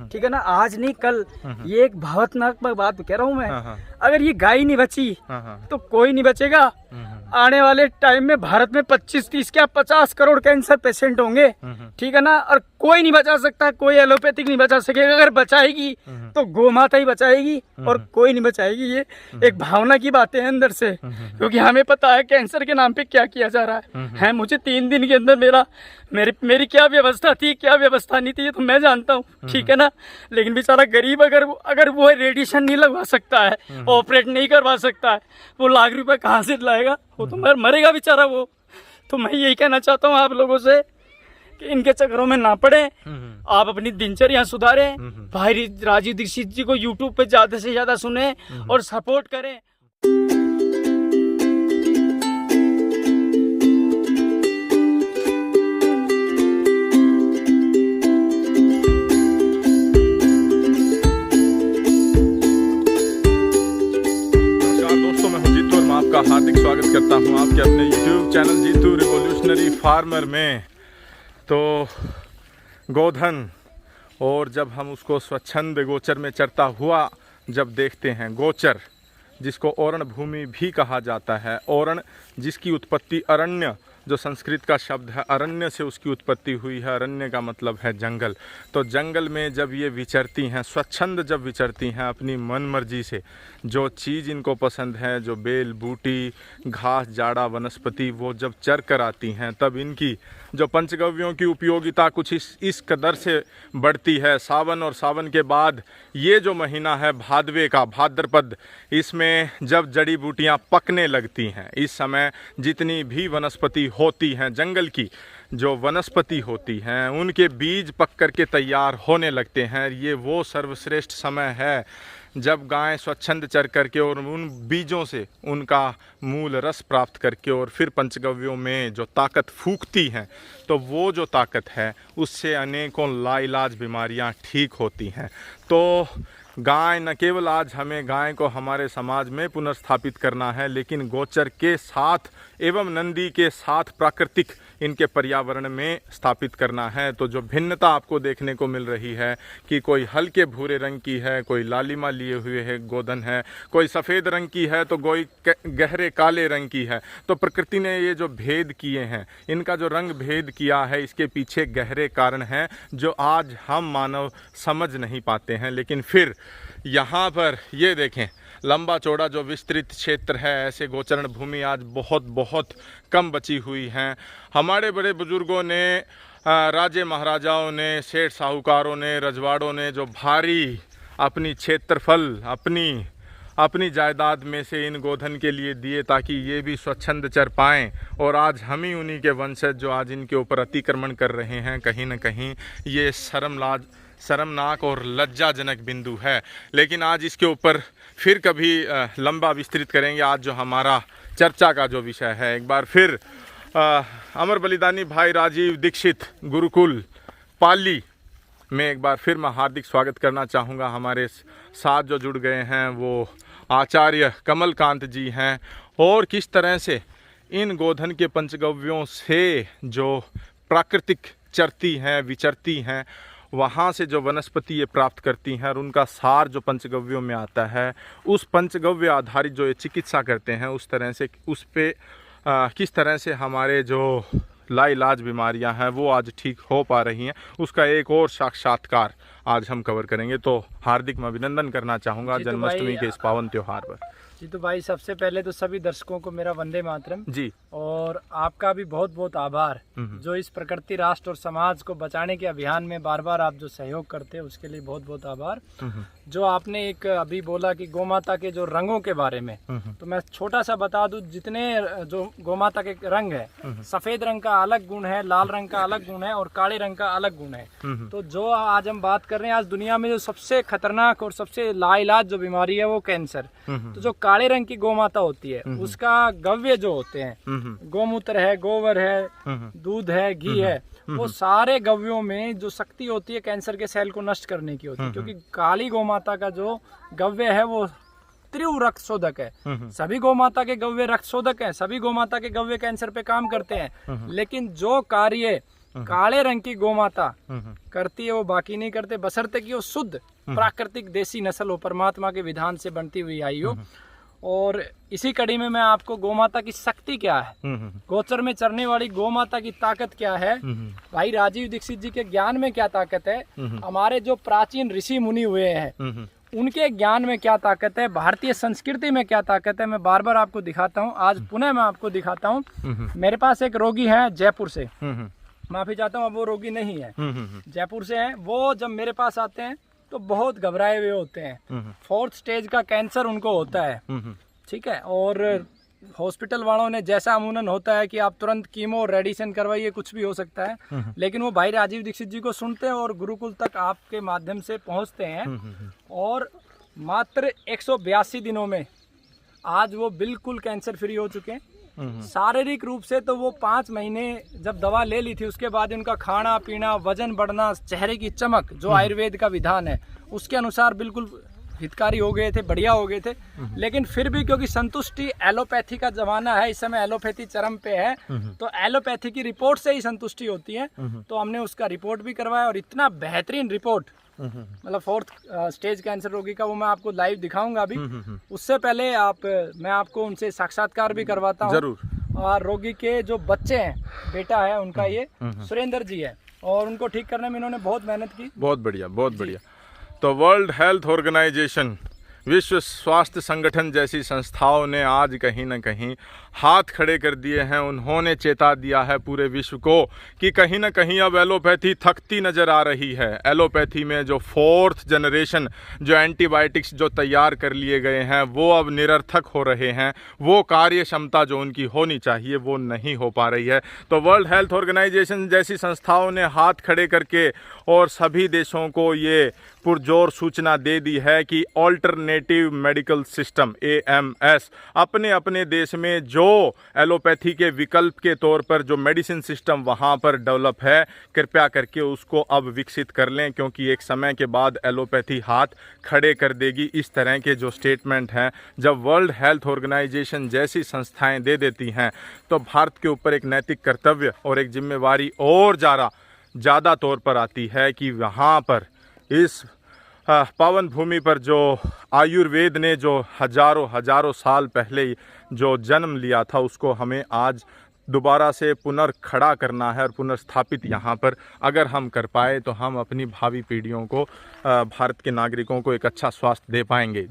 ठीक है ना, आज नहीं कल। ये एक भावनात्मक बात कह रहा हूँ मैं। अगर ये गाय नहीं बची तो कोई नहीं बचेगा। आने वाले टाइम में भारत में 25-30 क्या 50 करोड़ कैंसर पेशेंट होंगे, ठीक है ना, और कोई नहीं बचा सकता, कोई एलोपैथिक नहीं बचा सकेगा। अगर बचाएगी तो गौ माता ही बचाएगी और कोई नहीं बचाएगी। ये एक भावना की बातें हैं अंदर से, क्योंकि हमें पता है कैंसर के नाम पे क्या किया जा रहा है। मुझे 3 दिन के अंदर मेरी क्या व्यवस्था थी, क्या व्यवस्था नहीं थी, ये तो मैं जानता हूँ, ठीक है ना। लेकिन बेचारा गरीब अगर वो रेडिएशन नहीं लगवा सकता है, ऑपरेट नहीं करवा सकता है, वो लाख रुपए कहाँ से लाएगा? वो तो मरेगा बेचारा वो। तो मैं यही कहना चाहता हूँ आप लोगों से कि इनके चक्करों में ना पड़े, आप अपनी दिनचर्या सुधारें। भाई राजीव दीक्षित जी को यूट्यूब पे ज्यादा से ज्यादा सुने और सपोर्ट करें। आपका हार्दिक स्वागत करता हूं आपके अपने YouTube channel Jeetu revolutionary farmer में। तो गोधन, और जब हम उसको स्वच्छंद गोचर में चरता हुआ जब देखते हैं, गोचर जिसको ओरण भूमि भी कहा जाता है, ओरण जिसकी उत्पत्ति अरण्य, जो संस्कृत का शब्द है अरण्य से उसकी उत्पत्ति हुई है। अरण्य का मतलब है जंगल। तो जंगल में जब ये विचरती हैं, स्वच्छंद जब विचरती हैं अपनी मन मर्जी से, जो चीज़ इनको पसंद है, जो बेल बूटी घास जाड़ा वनस्पति वो जब चर कर आती हैं, तब इनकी जो पंचगव्यों की उपयोगिता कुछ इस कदर से बढ़ती है। सावन और सावन के बाद ये जो महीना है भादवे का, भाद्रपद, इसमें जब जड़ी बूटियाँ पकने लगती हैं, इस समय जितनी भी वनस्पति होती हैं, जंगल की जो वनस्पति होती हैं, उनके बीज पक कर के तैयार होने लगते हैं। ये वो सर्वश्रेष्ठ समय है जब गाय स्वच्छंद चर करके और उन बीजों से उनका मूल रस प्राप्त करके और फिर पंचगव्यों में जो ताकत फूंकती हैं, तो वो जो ताकत है उससे अनेकों लाइलाज बीमारियां ठीक होती हैं। तो गाय न केवल आज हमें गाय को हमारे समाज में पुनर्स्थापित करना है, लेकिन गोचर के साथ एवं नंदी के साथ प्राकृतिक इनके पर्यावरण में स्थापित करना है। तो जो भिन्नता आपको देखने को मिल रही है कि कोई हल्के भूरे रंग की है, कोई लालिमा लिए हुए है गोधन है, कोई सफ़ेद रंग की है, तो कोई गहरे काले रंग की है। तो प्रकृति ने ये जो भेद किए हैं, इनका जो रंग भेद किया है, इसके पीछे गहरे कारण हैं जो आज हम मानव समझ नहीं पाते हैं। लेकिन फिर यहाँ पर ये देखें, लंबा चौड़ा जो विस्तृत क्षेत्र है, ऐसे गोचरण भूमि आज बहुत बहुत कम बची हुई हैं। हमारे बड़े बुजुर्गों ने, राजे महाराजाओं ने, सेठ साहूकारों ने, रजवाड़ों ने जो भारी अपनी क्षेत्रफल अपनी जायदाद में से इन गोधन के लिए दिए ताकि ये भी स्वच्छंद चर पाएँ, और आज हम ही उन्हीं के वंशज जो आज इनके ऊपर अतिक्रमण कर रहे हैं। कहीं न कहीं ये शर्मनाक और लज्जाजनक बिंदु है। लेकिन आज इसके ऊपर फिर कभी लंबा विस्तृत करेंगे। आज जो हमारा चर्चा का जो विषय है, एक बार फिर अमर बलिदानी भाई राजीव दीक्षित गुरुकुल पाली में एक बार फिर मैं हार्दिक स्वागत करना चाहूँगा। हमारे साथ जो जुड़ गए हैं वो आचार्य कमलकांत जी हैं, और किस तरह से इन गोधन के पंचगव्यों से जो प्राकृतिक चरती हैं, विचरती हैं, वहाँ से जो वनस्पति ये प्राप्त करती हैं और उनका सार जो पंचगव्यों में आता है, उस पंचगव्य आधारित जो ये चिकित्सा करते हैं, उस तरह से उस पे किस तरह से हमारे जो लाइलाज बीमारियां हैं वो आज ठीक हो पा रही हैं, उसका एक और साक्षात्कार आज हम कवर करेंगे। तो हार्दिक मैं अभिनंदन करना चाहूँगा जन्माष्टमी के इस पावन त्यौहार पर। जी तो भाई, सबसे पहले तो सभी दर्शकों को मेरा वंदे मातरम जी, और आपका भी बहुत बहुत आभार जो इस प्रकृति, राष्ट्र और समाज को बचाने के अभियान में बार बार आप जो सहयोग करते हैं उसके लिए बहुत बहुत आभार। जो आपने एक अभी बोला कि गौमाता के जो रंगों के बारे में, तो मैं छोटा सा बता दूं, जितने जो गौमाता के रंग है, सफेद रंग का अलग गुण है, लाल रंग का अलग गुण है और काले रंग का अलग गुण है। तो जो आज हम बात कर रहे हैं, आज दुनिया में जो सबसे खतरनाक और सबसे लाइलाज जो बीमारी है वो कैंसर। तो जो काले रंग की गौमाता होती है उसका गव्य जो होते हैं, गोमूत्र है, गोबर है, दूध है, घी है, वो सारे गव्यों में जो शक्ति होती है कैंसर के सेल को नष्ट करने की होती है। क्योंकि काली गौमाता का जो गव्य है वो तीव्र रक्त शोधक है। सभी गौमाता के गव्य रक्त शोधक है, सभी गौमाता के गव्य कैंसर पे काम करते हैं, लेकिन जो कार्य काले रंग की गोमाता करती है वो, बाकी नहीं करते, बशर्ते कि वो शुद्ध प्राकृतिक देसी नस्ल हो, परमात्मा के विधान से बनती हुई आई हो। और इसी कड़ी में मैं आपको गोमाता की शक्ति क्या है, गोचर में चरने वाली गोमाता की ताकत क्या है, भाई राजीव दीक्षित जी के ज्ञान में क्या ताकत है, हमारे जो प्राचीन ऋषि मुनि हुए हैं उनके ज्ञान में क्या ताकत है, भारतीय संस्कृति में क्या ताकत है, मैं बार बार आपको दिखाता हूँ। आज पुनः मैं आपको दिखाता हूँ। मेरे पास एक रोगी है जयपुर से, माफी चाहता हूँ अब वो रोगी नहीं है, जयपुर से है। वो जब मेरे पास आते हैं तो बहुत घबराए हुए होते हैं, 4th स्टेज का कैंसर उनको होता है, ठीक है। और हॉस्पिटल वालों ने जैसा अमूमन होता है कि आप तुरंत कीमो रेडिएशन करवाइए, कुछ भी हो सकता है, लेकिन वो भाई राजीव दीक्षित जी को सुनते हैं और गुरुकुल तक आपके माध्यम से पहुंचते हैं। और मात्र 182 दिनों में आज वो बिल्कुल कैंसर फ्री हो चुके हैं। शारीरिक रूप से तो वो 5 महीने जब दवा ले ली थी उसके बाद उनका खाना पीना, वजन बढ़ना, चेहरे की चमक जो आयुर्वेद का विधान है उसके अनुसार बिल्कुल हितकारी हो गए थे, बढ़िया हो गए थे। लेकिन फिर भी क्योंकि संतुष्टि, एलोपैथी का जमाना है, इस समय एलोपैथी चरम पे है, तो एलोपैथी की रिपोर्ट से ही संतुष्टि होती है। तो हमने उसका रिपोर्ट भी करवाया और इतना बेहतरीन रिपोर्ट, मतलब 4th स्टेज कैंसर रोगी का, वो मैं आपको लाइव दिखाऊंगा अभी। उससे पहले मैं आपको उनसे साक्षात्कार भी करवाता हूँ जरूर। और रोगी के जो बच्चे हैं, बेटा है उनका, ये सुरेंद्र जी है, और उनको ठीक करने में इन्होंने बहुत मेहनत की। बहुत बढ़िया, बहुत बढ़िया। तो वर्ल्ड हेल्थ ऑर्गेनाइजेशन, विश्व स्वास्थ्य संगठन जैसी संस्थाओं ने आज कहीं ना कहीं हाथ खड़े कर दिए हैं। उन्होंने चेता दिया है पूरे विश्व को कि कहीं ना कहीं अब एलोपैथी थकती नज़र आ रही है। एलोपैथी में जो 4th जनरेशन जो एंटीबायोटिक्स जो तैयार कर लिए गए हैं वो अब निरर्थक हो रहे हैं। वो कार्य क्षमता जो उनकी होनी चाहिए वो नहीं हो पा रही है। तो वर्ल्ड हेल्थ ऑर्गेनाइजेशन जैसी संस्थाओं ने हाथ खड़े करके और सभी देशों को ये पुरजोर सूचना दे दी है कि ऑल्टरनेटिव मेडिकल सिस्टम AMS अपने अपने देश में जो एलोपैथी के विकल्प के तौर पर जो मेडिसिन सिस्टम वहाँ पर डेवलप है, कृपया करके उसको अब विकसित कर लें, क्योंकि एक समय के बाद एलोपैथी हाथ खड़े कर देगी। इस तरह के जो स्टेटमेंट हैं जब वर्ल्ड हेल्थ ऑर्गेनाइजेशन जैसी संस्थाएं दे देती हैं तो भारत के ऊपर एक नैतिक कर्तव्य और एक जिम्मेवारी और ज़्यादा तौर पर आती है कि वहाँ पर इस पावन भूमि पर जो आयुर्वेद ने जो हजारों साल पहले जो जन्म लिया था उसको हमें आज दोबारा से पुनर्खड़ा करना है और पुनर्स्थापित यहाँ पर अगर हम कर पाए तो हम अपनी भावी पीढ़ियों को, भारत के नागरिकों को एक अच्छा स्वास्थ्य दे पाएंगे।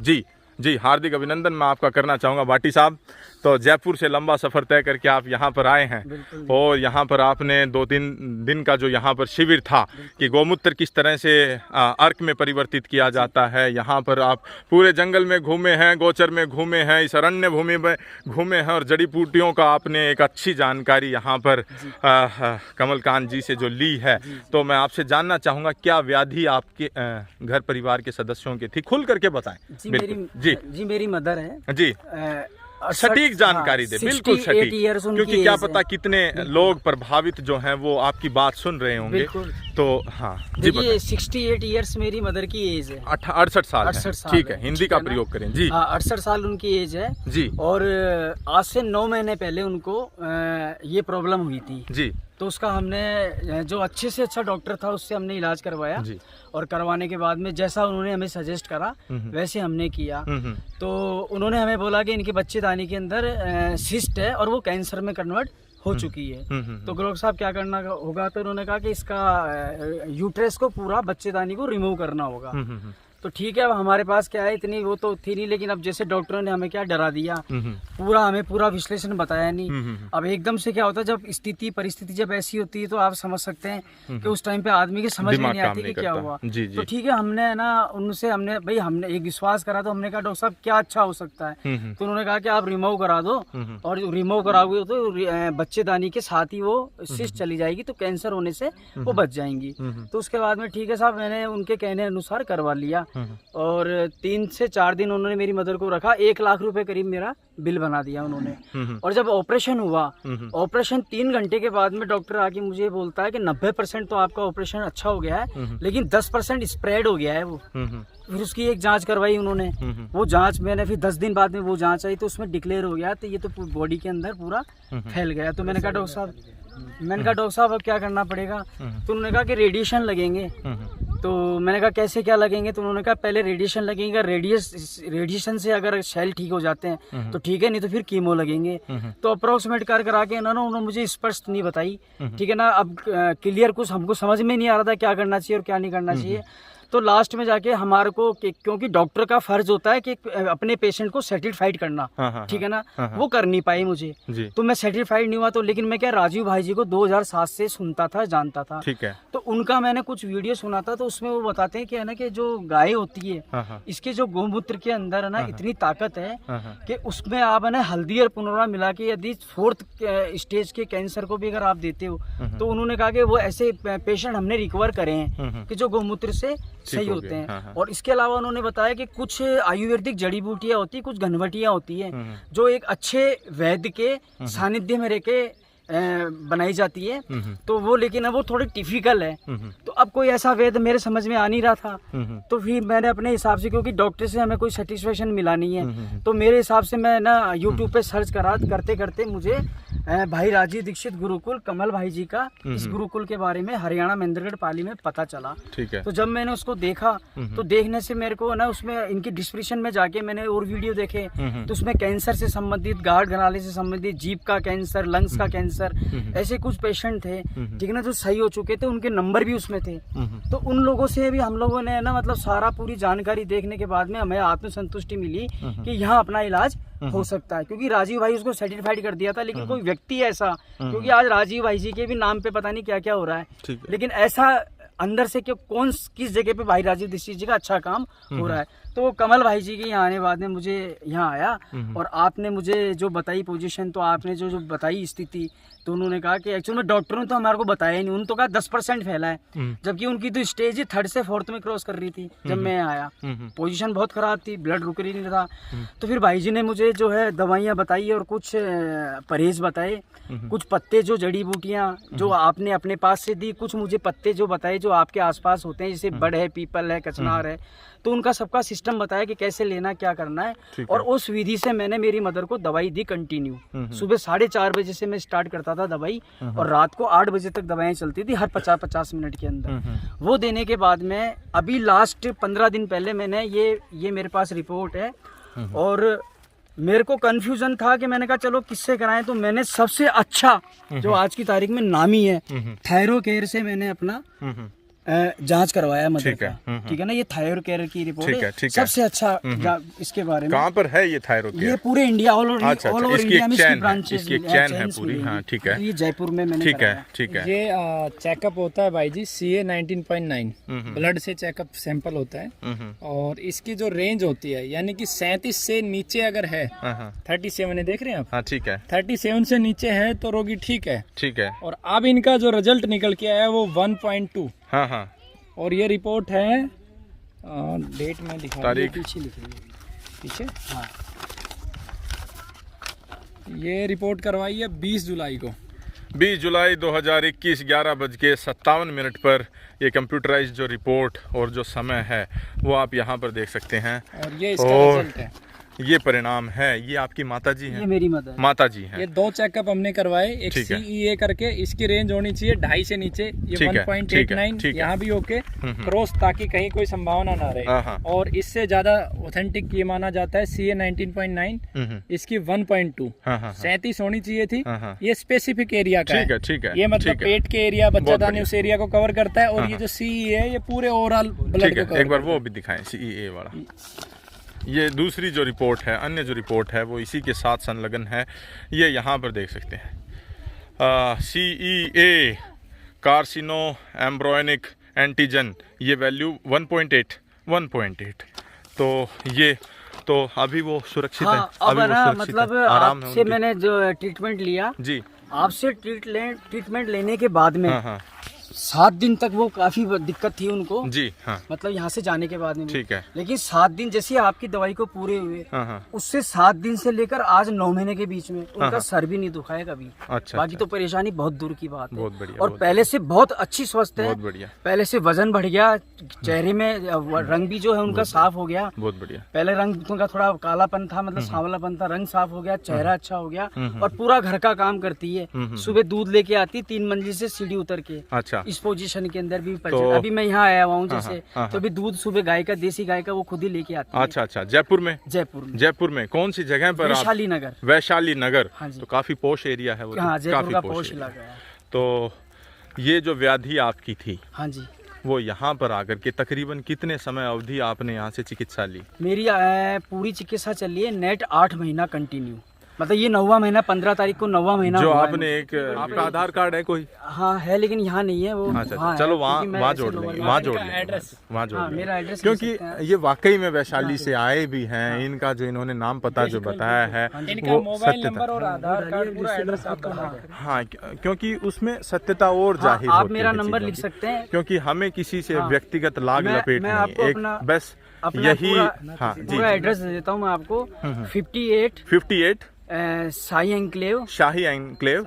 जी हार्दिक अभिनंदन मैं आपका करना चाहूँगा भाटी साहब। तो जयपुर से लंबा सफ़र तय करके आप यहाँ पर आए हैं और यहाँ पर आपने 2-3 दिन का जो यहाँ पर शिविर था कि गोमूत्र किस तरह से अर्क में परिवर्तित किया जाता है, यहाँ पर आप पूरे जंगल में घूमे हैं, गोचर में घूमे हैं, इस अरण्य भूमि में घूमे हैं और जड़ी बूटियों का आपने एक अच्छी जानकारी यहाँ पर कमलकांत जी से जो ली है। तो मैं आपसे जानना चाहूँगा क्या व्याधि आपके घर परिवार के सदस्यों की थी, खुल करके बताएं। जी मेरी मदर है जी। सटीक जानकारी दे, बिल्कुल सटीक, क्योंकि क्या पता कितने लोग प्रभावित जो हैं वो आपकी बात सुन रहे होंगे। तो हाँ जी, 68 ईयर्स मेरी मदर की एज है। 68 साल, ठीक है, हिंदी का प्रयोग करें जी। 68 साल उनकी एज है जी। और आज से 9 महीने पहले उनको ये प्रॉब्लम हुई थी जी। तो उसका हमने जो अच्छे से अच्छा डॉक्टर था उससे हमने इलाज करवाया जी। और करवाने के बाद में जैसा उन्होंने हमें सजेस्ट करा वैसे हमने किया। तो उन्होंने हमें बोला कि इनके बच्चेदानी के अंदर सिस्ट है और वो कैंसर में कन्वर्ट हो चुकी है। तो डॉक्टर साहब क्या करना होगा, तो उन्होंने कहा कि इसका यूट्रस को पूरा बच्चेदानी को रिमूव करना होगा। तो ठीक है, अब हमारे पास क्या है, इतनी वो तो थी नहीं, लेकिन अब जैसे डॉक्टरों ने हमें क्या डरा दिया, हमें पूरा विश्लेषण बताया नहीं। अब एकदम से क्या होता है, जब स्थिति परिस्थिति जब ऐसी होती है तो आप समझ सकते हैं कि उस टाइम पे आदमी की समझ में नहीं आती कि क्या हुआ। तो ठीक है, हमने ना उनसे हमने एक विश्वास करा, तो हमने कहा डॉक्टर साहब क्या अच्छा हो सकता है। तो उन्होंने कहा कि आप रिमूव करा दो, और रिमूव कराओगे तो बच्चेदानी के साथ ही वो सिस्ट चली जाएगी, तो कैंसर होने से वो बच जाएंगी। तो उसके बाद में ठीक है साहब, मैंने उनके कहने अनुसार करवा लिया। और 3 से 4 दिन उन्होंने मेरी मदर को रखा, 1 लाख रुपए करीब मेरा बिल बना दिया उन्होंने। और जब ऑपरेशन हुआ, ऑपरेशन 3 घंटे के बाद में डॉक्टर आके मुझे बोलता है कि 90% तो आपका ऑपरेशन अच्छा हो गया है, लेकिन 10% स्प्रेड हो गया है वो। फिर उसकी एक जांच करवाई उन्होंने, वो जांच मैंने फिर 10 दिन बाद में वो जांच आई तो उसमें डिक्लेयर हो गया, तो ये तो बॉडी के अंदर पूरा फैल गया। तो मैंने कहा डॉक्टर साहब मैंने कहा डॉक्टर साहब अब क्या करना पड़ेगा? तो उन्होंने कहा कि रेडिएशन लगेंगे। तो मैंने कहा कैसे क्या लगेंगे? तो उन्होंने कहा पहले रेडिएशन लगेगा, रेडिएशन से अगर सेल ठीक हो जाते हैं तो ठीक है, नहीं तो फिर कीमो लगेंगे। तो अप्रोक्सीमेट कर करा के उन्होंने मुझे स्पष्ट नहीं बताई, ठीक है ना। अब क्लियर कुछ हमको समझ में नहीं आ रहा था क्या करना चाहिए और क्या नहीं करना चाहिए। तो लास्ट में जाके हमारे को क्योंकि डॉक्टर का फर्ज होता है कि अपने पेशेंट को सेटिस्फाइड करना, ठीक है ना, वो कर नहीं पाई मुझे। तो मैं सेटिस्फाइड नहीं हुआ। तो लेकिन मैं क्या राजीव भाई जी को 2007 से सुनता था, जानता था, ठीक है। तो उनका मैंने कुछ वीडियो सुना था, तो उसमें वो बताते हैं कि है ना कि जो गाय होती है इसके जो गोमूत्र के अंदर है ना इतनी ताकत है कि उसमें आप है ना हल्दी और पुनरा मिला के यदि 4th स्टेज के कैंसर को भी अगर आप देते हो तो उन्होंने कहा कि वो ऐसे पेशेंट हमने रिकवर करे हैं कि जो गोमूत्र से सही होते हैं। और इसके अलावा उन्होंने बताया कि कुछ आयुर्वेदिक जड़ी बूटियां होती है, कुछ घनवटियां होती है जो एक अच्छे वैद्य के सानिध्य में रह के बनाई जाती है। तो वो लेकिन अब वो थोड़ी टिपिकल है। तो अब कोई ऐसा वेद मेरे समझ में आ नहीं रहा था। तो फिर मैंने अपने हिसाब से, क्योंकि डॉक्टर से हमें कोई सेटिस्फेक्शन मिला नहीं है, तो मेरे हिसाब से मैं ना यूट्यूब पे सर्च करते करते मुझे भाई राजीव दीक्षित गुरुकुल कमल भाई जी का इस गुरुकुल के बारे में हरियाणा महेंद्रगढ़ पाली में पता चला। ठीक है। तो जब मैंने उसको देखा तो देखने से मेरे को ना उसमें इनकी डिस्क्रिप्शन में जाके मैंने और वीडियो देखे तो उसमें कैंसर से संबंधित, गाढ़ घनाले से संबंधित, जीभ का कैंसर, लंग्स का कैंसर, ऐसे कुछ पेशेंट थे, ठीक है ना, जो सही हो चुके थे, उनके नंबर भी उसमें थे। तो उन लोगों से भी हम लोगों ने ना मतलब सारा पूरी जानकारी देखने के बाद में हमें आत्मसंतुष्टि मिली कि यहाँ अपना इलाज हो सकता है। क्योंकि राजीव भाई उसको सर्टिफाइड कर दिया था, लेकिन कोई व्यक्ति ऐसा, क्योंकि आज राजीव भाई जी के भी नाम पे पता नहीं क्या क्या हो रहा है, लेकिन ऐसा अंदर से कि कौन किस जगह पे भाई राजीव दीक्षित जी का अच्छा काम हो रहा है। तो कमल भाई जी के यहाँ आने बाद में मुझे यहाँ आया और आपने मुझे जो बताई पोजीशन, तो आपने जो बताई स्थिति, तो उन्होंने कहा कि एक्चुअली में डॉक्टरों ने तो हमारे को बताया ही नहीं, उन्होंने तो कहा 10% फैला है, जबकि उनकी तो स्टेज ही 3rd से 4th में क्रॉस कर रही थी जब मैं आया। पोजीशन बहुत खराब थी, ब्लड रुक ही नहीं था। तो फिर भाई जी ने मुझे जो है दवाइयाँ बताई और कुछ परहेज बताए, कुछ पत्ते जो जड़ी बूटियाँ जो आपने अपने पास से दी, कुछ मुझे पत्ते जो बताए जो आपके आसपास होते हैं, जैसे बड़ है, पीपल है, कचनार है, तो उनका सबका सिस्टम बताया कि कैसे लेना, क्या करना है। और उस विधि से मैंने मेरी मदर को दवाई दी कंटिन्यू। सुबह 4:30 बजे से मैं स्टार्ट करता था दवाई और रात को 8 बजे तक दवाएं चलती थी हर 50-50 मिनट के अंदर। वो देने के बाद में अभी लास्ट 15 दिन पहले मैंने ये मेरे पास रिपोर्ट है और मेरे को कंफ्यूजन था कि मैंने कहा चलो किससे कराएं, तो मैंने सबसे अच्छा जो आज की तारीख में नामी है थायरो केयर से मैंने अपना जांच करवाया मदर का, ठीक है ना। ये थायरो केयर की रिपोर्ट है, सबसे अच्छा इसके बारे में। कहाँ पर है ये थायरो केयर? ये पूरे इंडिया ऑल ओवर इंडिया में इसकी ब्रांचेस, इसकी एक चैन है पूरी। हाँ ठीक है। ये जयपुर में मैंने ठीक है, ठीक है। ये चेकअप होता है भाई जी CA 19.9 ब्लड से चेकअप सैंपल होता है और इसकी जो रेंज होती है यानी कि 37 से नीचे अगर है, 37 है, देख रहे हैं आप? हाँ ठीक है। 37 से नीचे है तो रोगी ठीक है, ठीक है। और अब इनका जो रिजल्ट निकल के आया है वो 1.2। हाँ हाँ। और ये रिपोर्ट है, डेट में दिखा, तारीख पीछे लिखी पीछे, हाँ, ये रिपोर्ट करवाई है 20 जुलाई को। 20 जुलाई 2021 11:57 पर ये कंप्यूटराइज्ड जो रिपोर्ट और जो समय है वो आप यहाँ पर देख सकते हैं। और ये इसका रिजल्ट है, ये परिणाम है। ये आपकी माता जी हैं? ये मेरी माता जी हैं। ये 2 चेकअप हमने करवाए, एक CEA करके, इसकी रेंज होनी चाहिए 2.5 से नीचे, ये 1.89 यहाँ भी ओके क्रॉस, ताकि कहीं कोई संभावना ना रहे। और इससे ज्यादा ऑथेंटिक ये माना जाता है CA 19.9, इसकी 1.2, 37 होनी चाहिए थी। ये स्पेसिफिक एरिया का है, ठीक है। ये मतलब पेट के एरिया, बच्चादानी उस एरिया को कवर करता है। और ये जो CEA है ये पूरे ओवरऑल ब्लड को कवर। एक बार वो भी दिखाएं CEA वाला। ये दूसरी जो रिपोर्ट है, अन्य जो रिपोर्ट है वो इसी के साथ संलग्न है। ये यहाँ पर देख सकते हैं CEA कार्सिनो एम्ब्रोनिक एंटीजन, ये वैल्यू 1.8। तो ये तो अभी वो सुरक्षित है। अब ना मतलब आपसे मैंने जो ट्रीटमेंट लिया जी, आपसे ट्रीटमेंट लेने के बाद में 7 दिन तक वो काफी दिक्कत थी उनको, जी हाँ, मतलब यहाँ से जाने के बाद में भी। ठीक है। लेकिन 7 दिन जैसे आपकी दवाई को पूरे हुए, हाँ हाँ, उससे 7 दिन से लेकर आज 9 महीने के बीच में उनका सर भी नहीं दुखाया कभी। अच्छा, बाकी अच्छा, तो परेशानी बहुत दूर की बात है। बहुत बढ़िया, और बहुत पहले से बहुत अच्छी स्वस्थ है, बहुत बढ़िया, पहले से वजन बढ़ गया, चेहरे में रंग भी जो है उनका साफ हो गया। बहुत बढ़िया। पहले रंग उनका थोड़ा कालापन था, मतलब सांवलापन था, रंग साफ हो गया, चेहरा अच्छा हो गया। और पूरा घर का काम करती है, सुबह दूध लेके आती 3 मंजिल से सीढ़ी उतर के, अच्छा, इस पोजीशन के अंदर भी तो अभी मैं यहाँ आया हुआ हूँ हाँ, जैसे, हाँ, तो अभी दूध सुबह गाय का, देसी गाय का वो खुद ही लेके आती है। अच्छा अच्छा, जयपुर में? जयपुर में। जयपुर में कौन सी जगह पर? वैशाली नगर। वैशाली नगर। हाँ जी। तो काफी पोश एरिया है वो, हाँ, तो जयपुर काफी का पोश पोश एरिया। इलाका है। तो ये जो व्याधि आपकी थी, हाँ जी, वो यहाँ पर आकर के तकरीबन कितने समय अवधि आपने यहाँ से चिकित्सा ली? मेरी पूरी चिकित्सा चली है नेट 8 महीना कंटिन्यू, मतलब ये 9वां महीना, 15 तारीख को 9वां महीना जो हुआ है आपने एक, आपका आधार कार्ड है कोई? हाँ है, लेकिन यहाँ नहीं है वो। अच्छा, वहाँ चलो है, वहाँ क्योंकि मैं वहाँ ऐसे जोड़ लोगों लेंगे, का- वहाँ जोड़ इनका लेंगे, एड्रेस। वहाँ जोड़ हाँ, लेंगे। मेरा एड्रेस क्योंकि ले सकते हैं। ये वाकई में वैशाली से आए भी हैं, इनका जो इन्होंने नाम पता जो बताया है इनका वो मोबाइल सत्य नंबर और आधार कार्ड पूरा एड्रेस आपका है। हाँ, क्योंकि उसमें सत्यता और हाँ, जाहिर आप होती मेरा है नंबर चीज़ों लिख की। सकते हैं। क्योंकि हमें किसी से हाँ, व्यक्तिगत लाग लपेट मैं नहीं, आपको एक अपना- बस अपना यही। पूरा- हाँ जी, पूरा एड्रेस दे देता हूँ मैं आपको। 58 58 साई एनक्लेव, शाही एनक्लेव,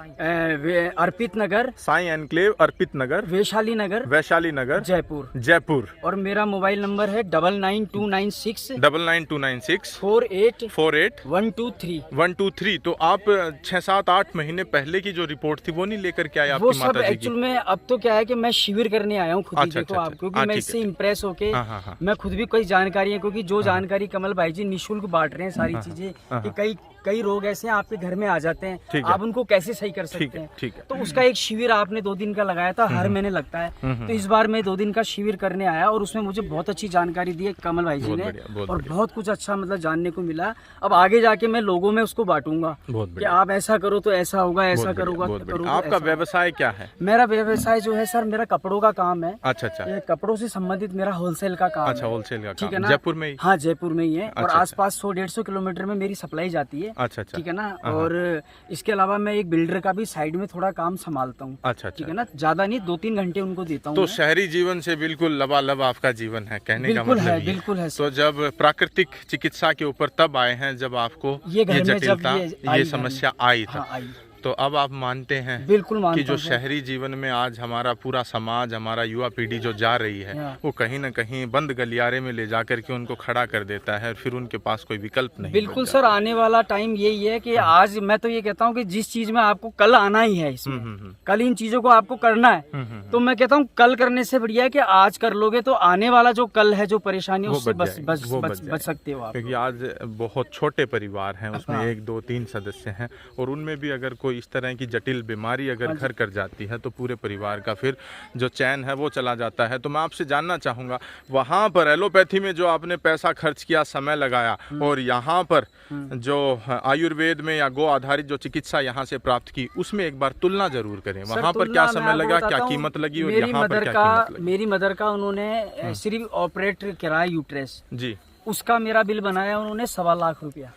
अर्पित नगर, साई एनक्लेव, अर्पित नगर, वैशाली नगर, वैशाली नगर, जयपुर। जयपुर। और मेरा मोबाइल नंबर है 99296 99296 48 48 123। 123। तो आप 6-7-8 महीने पहले की जो रिपोर्ट थी वो नहीं लेकर के आए वो आपकी सब माता जी एक्चुअल की? में अब तो क्या है कि मैं शिविर करने आया हूँ खुद ही। अच्छा, देखो अच्छा, आप, क्योंकि हाँ, मैं ठीक इससे है। इम्प्रेस होके हाँ, हाँ, हाँ। मैं खुद भी कोई जानकारी है, क्योंकि जो जानकारी कमल भाई जी निःशुल्क बांट रहे हैं सारी चीजें, कि कई रोग ऐसे हैं आपके घर में आ जाते हैं, ठीक है। आप उनको कैसे सही कर ठीक सकते है, हैं। ठीक है। तो उसका एक शिविर आपने 2 दिन का लगाया था, हर महीने लगता है। तो इस बार मैं 2 दिन का शिविर करने आया और उसमें मुझे बहुत अच्छी जानकारी दी है कमल भाई जी बहुत ने, बढ़िया, बहुत और बढ़िया। बहुत कुछ अच्छा मतलब जानने को मिला। अब आगे जाके मैं लोगों में उसको बांटूंगा बहुत कि बढ़िया, आप ऐसा करो तो ऐसा होगा, ऐसा बहुत बढ़िया, करोगा बहुत तो बढ़िया। करोगे आपका ऐसा होगा। व्यवसाय क्या है? मेरा व्यवसाय जो है सर, मेरा कपड़ों का काम है। अच्छा अच्छा, ये कपड़ों से संबंधित मेरा होलसेल का काम अच्छा, है। होलसेल का ठीक है काम ना? जयपुर में ही? हाँ, जयपुर में ही है। और अच्छा, आसपास 100-150 किलोमीटर में मेरी सप्लाई जाती है। अच्छा अच्छा, ठीक है ना? और इसके अलावा मैं एक बिल्डर का भी साइड में थोड़ा काम संभालता हूँ। अच्छा ठीक अच्छा। है ना? ज्यादा नहीं, 2-3 घंटे उनको देता हूँ तो मैं। शहरी जीवन से बिल्कुल लबालब आपका जीवन है, कहने का बिल्कुल मतलब है, ये। बिल्कुल है। तो जब प्राकृतिक चिकित्सा के ऊपर तब आए हैं जब आपको ये घर में जब जटिलता, ये ये आई समस्या आई था। हाँ, आई। तो अब आप मानते हैं बिल्कुल मानता कि जो हूँ सर। शहरी जीवन में आज हमारा पूरा समाज, हमारा युवा पीढ़ी जो जा रही है, हाँ। वो कहीं ना कहीं बंद गलियारे में ले जाकर के उनको खड़ा कर देता है और फिर उनके पास कोई विकल्प नहीं बिल्कुल बच सर, आने वाला टाइम यही है कि आज मैं तो ये कहता हूँ कि जिस चीज में आपको कल आना ही है, इसमें कल इन चीजों को आपको करना है, तो मैं कहता हूँ कल करने से बढ़िया है कि आज कर लोगे तो आने वाला जो कल है, जो परेशानी है, वो उससे बच बच जाएगी, वो बच बच सकते हो आप। क्योंकि आज बहुत छोटे परिवार हैं, उसमें हाँ। 1, 2, 3 सदस्य हैं, और उनमें भी अगर कोई इस तरह की जटिल बीमारी अगर घर कर जाती है तो पूरे परिवार का फिर जो चैन है वो चला जाता है। तो मैं आपसे जानना चाहूँगा, वहाँ पर एलोपैथी में जो आपने पैसा खर्च किया, समय लगाया, और यहाँ पर जो आयुर्वेद में या गो आधारित जो चिकित्सा यहाँ से प्राप्त की, उसमें एक बार तुलना जरूर करें। सर, वहाँ पर तुलना क्या मैं समय आपको लगा, बताता क्या हूँ, कीमत लगी, और मेरी यहाँ पर मदर क्या का कीमत लगी? मेरी मदर का उन्होंने सिर्फ ऑपरेट कराया यूट्रेस, जी, उसका मेरा बिल बनाया उन्होंने 1.25 लाख रुपया।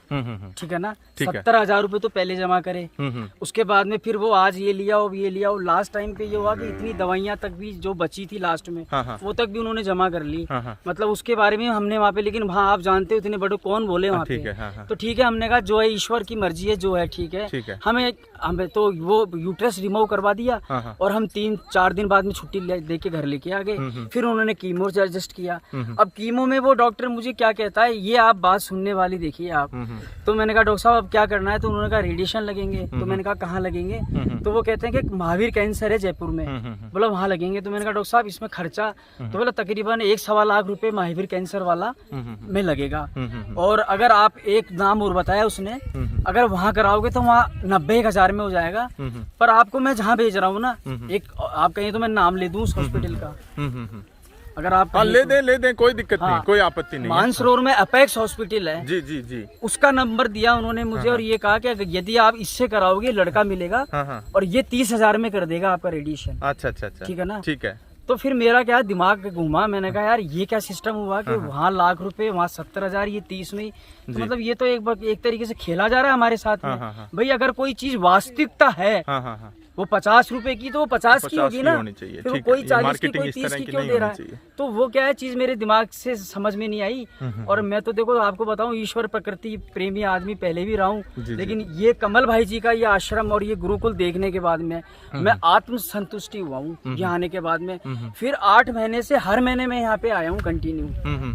ठीक है ना? ठीक है। 70,000 रुपए तो पहले जमा करे, उसके बाद में फिर वो आज ये लिया और ये लिया, और लास्ट टाइम पे ये हुआ कि इतनी दवाइयां तक भी जो बची थी लास्ट में, हाँ, हाँ। वो तक भी उन्होंने जमा कर ली। हाँ, हाँ। मतलब उसके बारे में हमने वहाँ पे, लेकिन वहाँ आप जानते हो इतने बड़े कौन बोले वहाँ ठीक पे। है, हाँ, हाँ। तो ठीक है, हमने कहा जो है ईश्वर की मर्जी है, जो है ठीक है। ठीक है। हमें तो वो यूट्रस रिमूव करवा दिया, हाँ, हाँ। और हम 3-4 दिन बाद में छुट्टी दे के घर लेके आ गए। फिर उन्होंने कीमो से एडजस्ट किया। अब कीमो में वो डॉक्टर मुझे क्या कहता है, ये आप बात सुनने वाली देखिए आप। तो मैंने कहा डॉक्टर साहब अब क्या करना है, तो उन्होंने कहा रेडिएशन लगेंगे। तो मैंने कहा कहाँ लगेंगे? तो वो कहते हैं कि महावीर कैंसर है जयपुर में, बोला वहाँ लगेंगे। तो मैंने कहा डॉक्टर साहब इसमें खर्चा, तो बोला तकरीबन 1-1.25 लाख रुपए महावीर कैंसर वाला में लगेगा। और अगर आप एक नाम और बताया उसने, अगर वहाँ कराओगे तो वहाँ 90,000 में हो जाएगा। पर आपको मैं जहाँ भेज रहा हूँ ना, एक आप कहें तो मैं नाम ले दूँ उस हॉस्पिटल का, अगर आप हाँ, कहें ले तो। दें, ले दें, कोई दिक्कत नहीं, हाँ। कोई आपत्ति नहीं है। मानसरोवर में अपेक्स हॉस्पिटल है, जी जी जी, उसका नंबर दिया उन्होंने मुझे, और ये कहा कि यदि आप इससे कराओगे लड़का मिलेगा, हाँ हाँ, और ये 30,000 में कर देगा आपका रेडिएशन। अच्छा अच्छा अच्छा, ठीक है ना? ठीक है। तो फिर मेरा क्या दिमाग घूमा, मैंने कहा यार ये क्या सिस्टम हुआ कि वहाँ लाख रुपए, वहाँ 70,000, ये 30 में। तो मतलब ये तो एक तरीके से खेला जा रहा है हमारे साथ में। हाँ, हाँ। भाई अगर कोई चीज वास्तविकता है, हाँ हाँ हाँ, वो 50 रुपए की तो वो 50 की 50 होगी की ना, होनी चाहिए, फिर वो ठीक कोई है, ये 40 की मार्केटिंग कोई इस 30 तरह की की क्यों नहीं दे रहा होनी है। चाहिए। तो वो क्या है चीज मेरे दिमाग से समझ में नहीं आई। और मैं तो देखो आपको बताऊं ईश्वर प्रकृति प्रेमी आदमी पहले भी रहा हूँ, जी। लेकिन ये कमल भाई जी का ये आश्रम और ये गुरुकुल देखने के बाद में मैं आत्म संतुष्टि हुआ हूँ यहाँ आने के बाद में। फिर 8 महीने से हर महीने में यहाँ पे आया हूँ कंटिन्यू,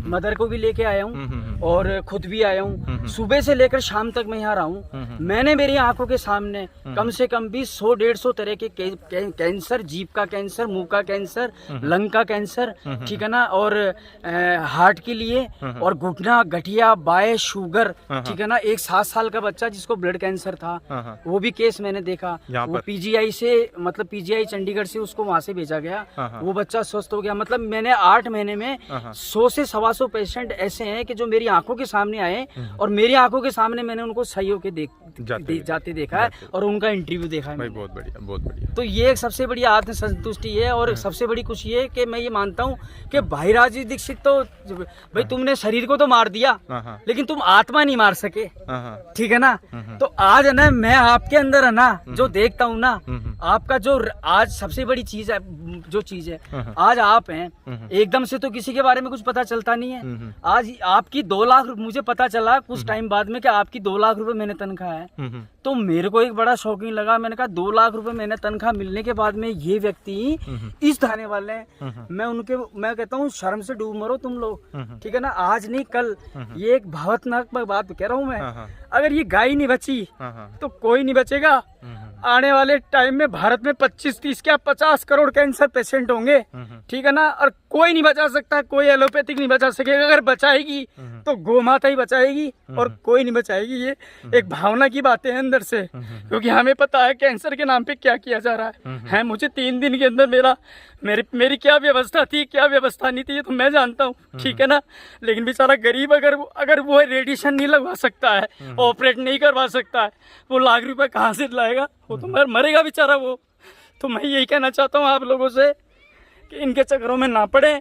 मदर को भी लेके आया हूँ और खुद भी आया हूँ। सुबह से लेकर शाम तक मैं यहाँ रहा हूँ। मैंने मेरी आंखों के सामने कम से कम भी 100-150 तरह के कैंसर, जीभ का कैंसर, मुंह का कैंसर, लंग का कैंसर, ठीक है ना, और हार्ट के लिए, और घुटना, गठिया, बाय, शुगर, ठीक है ना। एक 7 साल का बच्चा जिसको ब्लड कैंसर था, वो भी केस मैंने देखा। वो पीजीआई से, मतलब पीजीआई चंडीगढ़ से उसको वहां से भेजा गया, वो बच्चा स्वस्थ हो गया। मतलब मैंने 8 महीने में 100 से 125 पेशेंट ऐसे हैं कि जो मेरी आंखों के सामने आए और मेरी आंखों के सामने मैंने उनको सही होके जाते देखा है और उनका इंटरव्यू देखा है भाई। बहुत बढ़िया, बहुत बढ़िया। तो ये एक सबसे बड़ी आत्म संतुष्टि है। और सबसे बड़ी खुशी है कि मैं ये मानता हूँ कि भाई राजीव दीक्षित तो भाई तुमने शरीर को तो मार दिया, लेकिन तुम आत्मा नहीं मार सके, ठीक है ना। तो आज है ना मैं आपके अंदर है ना जो देखता हूँ ना, आपका जो आज सबसे बड़ी चीज है, जो चीज है आज आप हैं। एकदम से तो किसी के बारे में कुछ पता चलता नहीं है। आज आपकी 2 लाख, मुझे पता चला कुछ टाइम बाद में कि आपकी 2 लाख रुपए मैंने तनख्वाह है। तो मेरे को एक बड़ा शौकीन लगा। मैंने कहा 2 लाख रुपए मैंने तनख्वाह मिलने के बाद में ये व्यक्ति इस थाने वाले हैं, मैं कहता हूँ शर्म से डूब मरो तुम लोग, ठीक है ना। आज नहीं कल, ये एक भावनात्मक बात कह रहा हूँ मैं। अगर ये गाय नहीं बची तो कोई नहीं बचेगा। आने वाले टाइम में भारत में 25-30 क्या 50 करोड़ कैंसर पेशेंट होंगे, ठीक है ना। और कोई नहीं बचा सकता, कोई एलोपैथिक नहीं बचा सकेगा। अगर बचाएगी तो गौ माता ही बचाएगी और कोई नहीं बचाएगी। ये एक भावना की बातें हैं अंदर से, क्योंकि हमें पता है कैंसर के नाम पे क्या किया जा रहा है। मुझे 3 दिन के अंदर मेरी क्या व्यवस्था थी, क्या व्यवस्था नहीं थी, ये तो मैं जानता हूँ, ठीक है ना। लेकिन बेचारा गरीब अगर वो रेडिएशन नहीं लगवा सकता है, ऑपरेट नहीं करवा सकता है, वो लाख रुपए कहाँ से लाएगा? वो तो मरेगा बेचारा वो। तो मैं यही कहना चाहता हूँ आप लोगों से कि इनके चक्करों में ना पड़े,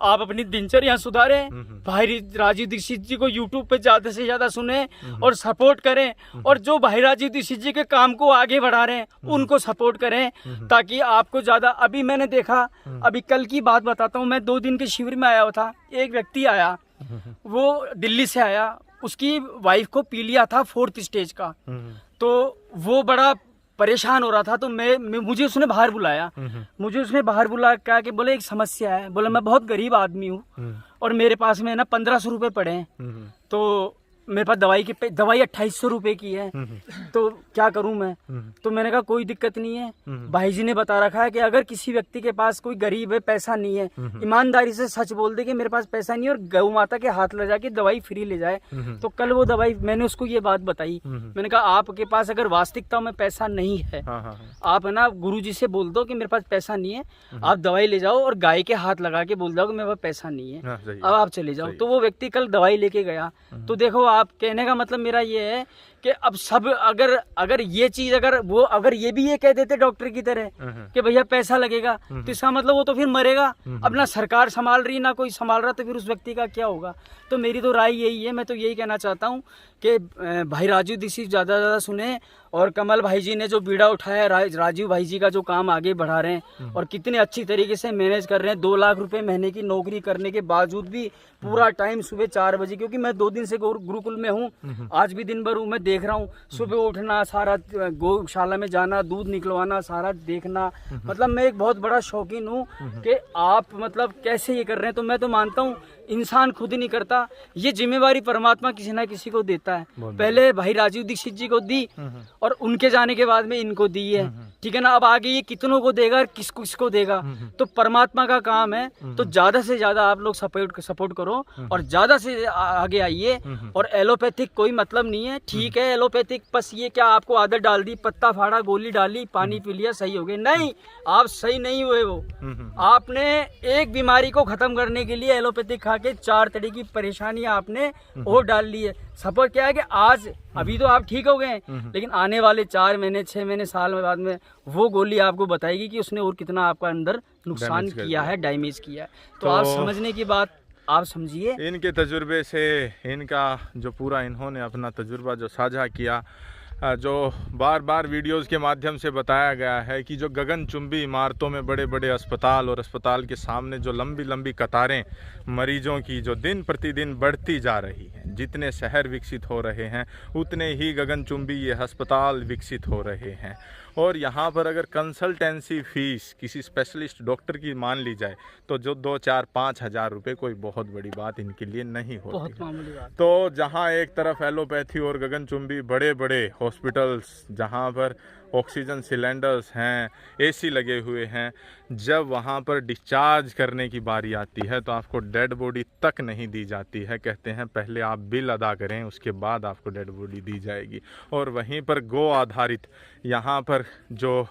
आप अपनी दिनचर्या सुधारें। भाई राजीव दीक्षित जी को यूट्यूब पे ज्यादा से ज्यादा सुने और सपोर्ट करें, और जो भाई राजीव दीक्षित जी के काम को आगे बढ़ा रहे हैं उनको सपोर्ट करें, ताकि आपको ज्यादा। अभी मैंने देखा, अभी कल की बात बताता हूँ, मैं 2 दिन के शिविर में आया हुआ था। एक व्यक्ति आया, वो दिल्ली से आया, उसकी वाइफ को पीलिया था 4th स्टेज का, तो वो बड़ा परेशान हो रहा था। तो मुझे उसने बाहर बुलाया, कहा कि बोले एक समस्या है। बोले मैं बहुत गरीब आदमी हूँ और मेरे पास में ना 1500 रुपए पड़े हैं, तो मेरे पास दवाई 2800 रुपए की है, तो क्या करूं मैं? तो मैंने कहा कोई दिक्कत नहीं है। भाई जी ने बता रखा है कि अगर किसी व्यक्ति के पास कोई गरीब है, पैसा नहीं है, ईमानदारी से सच बोल दे कि मेरे पास पैसा नहीं है और गौ माता के हाथ ले जाके दवाई फ्री ले जाए। तो कल वो दवाई, मैंने उसको ये बात बताई, मैंने कहा आपके पास अगर वास्तविकता में पैसा नहीं है, आप है ना गुरुजी से बोल दो कि मेरे पास पैसा नहीं है, आप दवाई ले जाओ और गाय के हाथ लगा के बोल दो कि मेरे पास पैसा नहीं है, अब आप चले जाओ। तो वो व्यक्ति कल दवाई लेके गया। तो देखो, आप कहने का मतलब मेरा ये है कि अब सब अगर ये चीज अगर ये भी ये कह देते डॉक्टर की तरह कि भैया पैसा लगेगा, तो इसका मतलब वो तो फिर मरेगा। अब ना सरकार संभाल रही, ना कोई संभाल रहा, तो फिर उस व्यक्ति का क्या होगा? तो मेरी तो राय यही है, मैं तो यही कहना चाहता हूँ कि भाई राजीव दीक्षित ज़्यादा ज़्यादा सुने, और कमल भाई जी ने जो बीड़ा उठाया, राजीव भाई जी का जो काम आगे बढ़ा रहे हैं और कितने अच्छी तरीके से मैनेज कर रहे हैं। 2 लाख रुपए महीने की नौकरी करने के बावजूद भी पूरा टाइम सुबह 4 बजे, क्योंकि मैं 2 दिन से गुरुकुल में हूँ, आज भी दिन भर हूँ, मैं देख रहा हूँ सुबह उठना, सारा गौशाला में जाना, दूध निकलवाना, सारा देखना। मतलब मैं एक बहुत बड़ा शौकीन हूँ कि आप मतलब कैसे ये कर रहे हैं। तो मैं तो मानता हूँ इंसान खुद ही नहीं करता, ये जिम्मेवारी परमात्मा किसी ना किसी को देता है। पहले भाई राजीव दीक्षित जी को दी और उनके जाने के बाद में इनको दी है, ठीक है ना। अब आगे ये कितनों को देगा और किसको देगा, तो परमात्मा का काम है। तो ज्यादा से ज्यादा आप लोग सपोर्ट करो और ज्यादा से आगे आइए। और एलोपैथिक कोई मतलब नहीं है, ठीक है एलोपैथिक, बस ये क्या आपको आदत डाल दी, पत्ता फाड़ा, गोली डाली, पानी पी लिया, सही हो गए? नहीं, आप सही नहीं हुए। वो आपने एक बीमारी को खत्म करने के लिए एलोपैथिक खा के 4 तरह की परेशानियां आपने और डाल ली है। सपोर्ट क्या है कि आज अभी तो आप ठीक हो गए, लेकिन आने वाले 4 महीने, 6 महीने, साल में बाद में वो गोली आपको बताएगी कि उसने और कितना आपका अंदर नुकसान किया है, डैमेज किया है। तो आप समझने की बात आप समझिए। इनके तजुर्बे से, इनका जो पूरा इन्होंने अपना तजुर्बा जो साझा किया, जो बार बार वीडियोस के माध्यम से बताया गया है कि जो गगनचुंबी इमारतों में बड़े बड़े अस्पताल और अस्पताल के सामने जो लंबी लंबी कतारें मरीजों की जो दिन प्रतिदिन बढ़ती जा रही हैं, जितने शहर विकसित हो रहे हैं उतने ही गगनचुंबी ये अस्पताल विकसित हो रहे हैं। और यहाँ पर अगर कंसल्टेंसी फ़ीस किसी स्पेशलिस्ट डॉक्टर की मान ली जाए तो जो 2-4-5 हज़ार रुपये कोई बहुत बड़ी बात इनके लिए नहीं होती है। तो जहाँ एक तरफ एलोपैथी और गगनचुंबी बड़े बड़े हॉस्पिटल्स जहाँ पर ऑक्सीजन सिलेंडर्स हैं, एसी लगे हुए हैं, जब वहाँ पर डिस्चार्ज करने की बारी आती है तो आपको डेड बॉडी तक नहीं दी जाती है। कहते हैं पहले आप बिल अदा करें उसके बाद आपको डेड बॉडी दी जाएगी। और वहीं पर गो आधारित यहाँ पर जो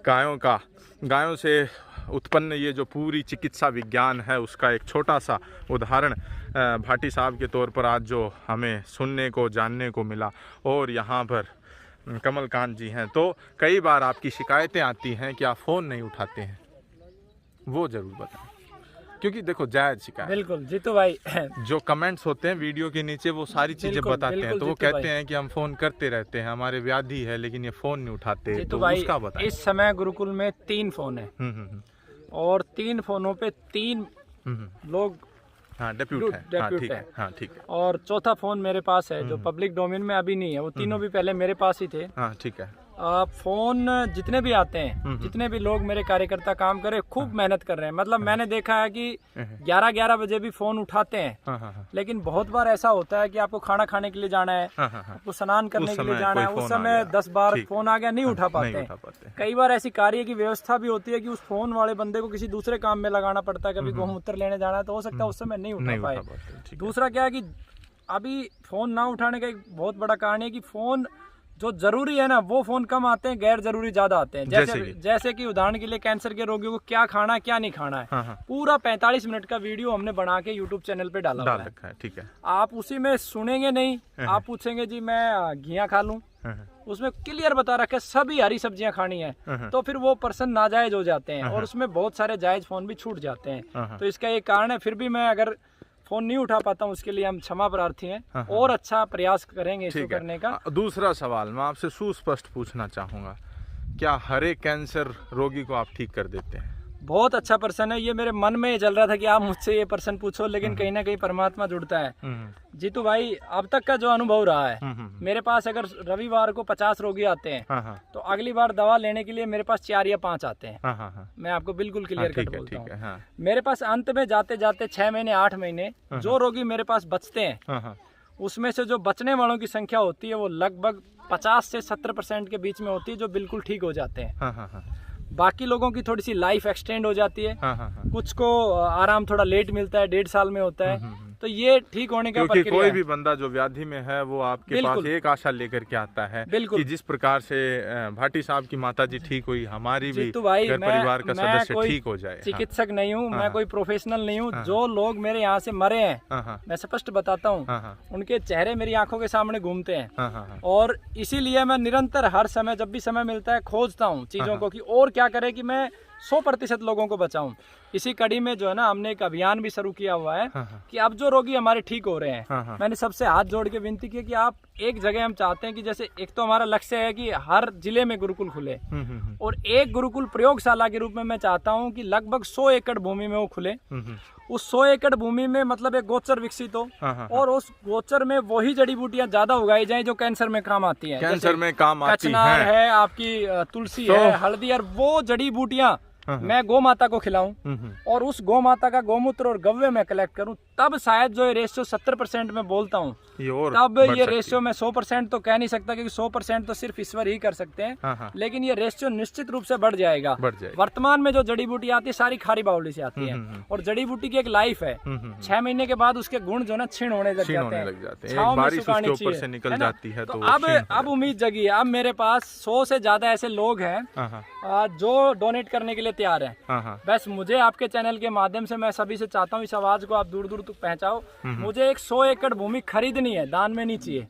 गायों से उत्पन्न ये जो पूरी चिकित्सा विज्ञान है उसका एक छोटा सा उदाहरण भाटी साहब के तौर पर आज जो हमें सुनने को जानने को मिला। और यहाँ पर कमलकांत जी हैं, तो कई बार आपकी शिकायतें आती हैं कि आप फ़ोन नहीं उठाते हैं, वो ज़रूर बताएं क्योंकि देखो जायज़ शिकायत। बिल्कुल जीतू भाई, जो कमेंट्स होते हैं वीडियो के नीचे वो सारी चीज़ें बताते हैं, तो वो कहते हैं कि हम फ़ोन करते रहते हैं, हमारे व्याधि है लेकिन ये फ़ोन नहीं उठाते, तो उसका बताएं। इस समय गुरुकुल में 3 फ़ोन है और 3 फ़ोनों पे 3 लोग डेप्यूट है। हाँ ठीक है। और चौथा फोन मेरे पास है जो पब्लिक डोमेन में अभी नहीं है, वो तीनों भी पहले मेरे पास ही थे। हाँ ठीक है। फोन जितने भी आते हैं, जितने भी लोग मेरे कार्यकर्ता काम करे, खूब मेहनत कर रहे हैं। मतलब मैंने देखा है कि 11-11 बजे भी फोन उठाते हैं, लेकिन बहुत बार ऐसा होता है कि आपको खाना खाने के लिए जाना है, आपको स्नान करने के लिए जाना है, उस समय 10-12 फोन आ गया, नहीं उठा पाते हैं। कई बार ऐसी कार्य की व्यवस्था भी होती है कि उस फोन वाले बंदे को किसी दूसरे काम में लगाना पड़ता है, कभी गौमूत्र लेने जाना है तो हो सकता है उस समय नहीं उठा पाए। दूसरा क्या है कि अभी फोन ना उठाने का एक बहुत बड़ा कारण है कि फोन जो जरूरी है ना वो फोन कम आते हैं, गैर जरूरी ज्यादा आते हैं। जैसे कि उदाहरण के लिए कैंसर के रोगियों को क्या खाना है क्या नहीं खाना है, पूरा 45 मिनट का वीडियो हमने बना के यूट्यूब चैनल पे डाला है। ठीक है। आप उसी में सुनेंगे नहीं, आप पूछेंगे जी मैं घिया खा लूं, उसमें क्लियर बता रखा है सभी हरी सब्जियां खानी है, तो फिर वो पर्सन नाजायज हो जाते हैं और उसमें बहुत सारे जायज फोन भी छूट जाते हैं। तो इसका एक कारण है। फिर भी मैं अगर फोन नहीं उठा पाता हूँ उसके लिए हम क्षमा प्रार्थी हैं और अच्छा प्रयास करेंगे इसको करने का। दूसरा सवाल मैं आपसे सुस्पष्ट पूछना चाहूँगा, क्या हर एक कैंसर रोगी को आप ठीक कर देते हैं? बहुत अच्छा प्रश्न है ये, मेरे मन में ये चल रहा था कि आप मुझसे ये प्रश्न पूछो, लेकिन कहीं ना कहीं परमात्मा जुड़ता है। जीतू भाई, अब तक का जो अनुभव रहा है मेरे पास, अगर रविवार को 50 रोगी आते हैं तो अगली बार दवा लेने के लिए मेरे पास 4 या 5 आते हैं। मैं आपको बिल्कुल क्लियर कट बोलता हूँ। मेरे पास अंत में जाते जाते 6 महीने 8 महीने जो रोगी मेरे पास बचते हैं, उसमें से जो बचने वालों की संख्या होती है वो लगभग 50 से 70% के बीच में होती है जो बिल्कुल ठीक हो जाते हैं। बाकी लोगों की थोड़ी सी लाइफ एक्सटेंड हो जाती है, कुछ को आराम थोड़ा लेट मिलता है, 1.5 साल में होता है। तो ये ठीक होने का क्योंकि कोई भी बंदा जो व्याधि में है वो आपके पास एक आशा लेकर के आता है कि जिस प्रकार से भाटी साहब की माताजी ठीक हुई, हमारी भी घर परिवार का सदस्य ठीक हो जाए। चिकित्सक नहीं हूँ मैं, कोई प्रोफेशनल नहीं हूँ। जो लोग मेरे यहाँ से मरे हैं मैं स्पष्ट बताता हूँ, उनके चेहरे मेरी आंखों के सामने घूमते हैं और इसीलिए मैं निरंतर हर समय जब भी समय मिलता है खोजता हूँ चीजों को कि और क्या करे कि मैं 100% लोगों को बचाऊं। इसी कड़ी में जो है ना हमने एक अभियान भी शुरू किया हुआ है कि अब जो रोगी हमारे ठीक हो रहे हैं, मैंने सबसे हाथ जोड़ के विनती की कि आप एक जगह, हम चाहते हैं कि जैसे एक तो हमारा लक्ष्य है कि हर जिले में गुरुकुल खुले और एक गुरुकुल प्रयोगशाला के रूप में मैं चाहता हूं कि लगभग 100 एकड़ भूमि में वो खुले। उस 100 एकड़ भूमि में मतलब एक गोचर विकसित हो और उस गोचर में वही जड़ी बूटियां ज्यादा उगाई जाएं जो कैंसर में काम आती हैं। कैंसर में काम आती कचनार है, आपकी तुलसी है, हल्दी, और वो जड़ी बूटियां मैं गौ माता को खिलाऊं और उस गौ माता का गौमूत्र और गव्य में कलेक्ट करूं, तब शायद जो ये रेशियो 70% में बोलता हूं, तब ये रेशियो मैं 100% तो कह नहीं सकता क्योंकि 100% तो सिर्फ ईश्वर ही कर सकते हैं, लेकिन ये रेशियो निश्चित रूप से बढ़ जाएगा। वर्तमान में जो जड़ी बूटी आती है सारी खारी बावली से आती है और जड़ी बूटी की एक लाइफ है, 6 महीने के बाद उसके गुण जो ना क्षीण होने लग जाते हैं, छांव में सुखानी चाहिए। तो अब उम्मीद जगी है। अब मेरे पास 100 से ज्यादा ऐसे लोग हैं जो डोनेट करने के लिए तैयार है। बस मुझे आपके चैनल के माध्यम से मैं सभी से चाहता हूँ इस आवाज को आप दूर दूर तक पहुँचाओ। मुझे एक 100 एकड़ भूमि खरीदनी है, दान में नहीं चाहिए,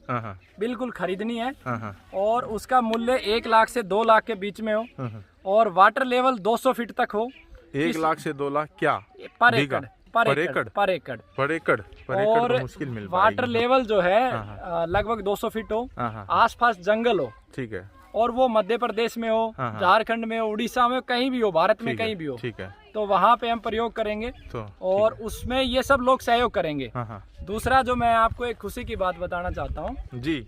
बिल्कुल खरीदनी है और उसका मूल्य 1 लाख से 2 लाख के बीच में हो और वाटर लेवल 200 फीट तक हो। 1 लाख से 2 लाख क्या पर एकड़? पर एकड़ और तो मुश्किल मिल वाटर पाएगी। लेवल जो है लगभग 200 फीट हो, आसपास जंगल हो, ठीक है, और वो मध्य प्रदेश में हो, झारखंड में हो, उड़ीसा में, कहीं भी हो, भारत में कहीं भी हो, ठीक है, तो वहाँ पे हम प्रयोग करेंगे तो और उसमें ये सब लोग सहयोग करेंगे। हाँ, दूसरा जो मैं आपको एक खुशी की बात बताना चाहता हूँ, जी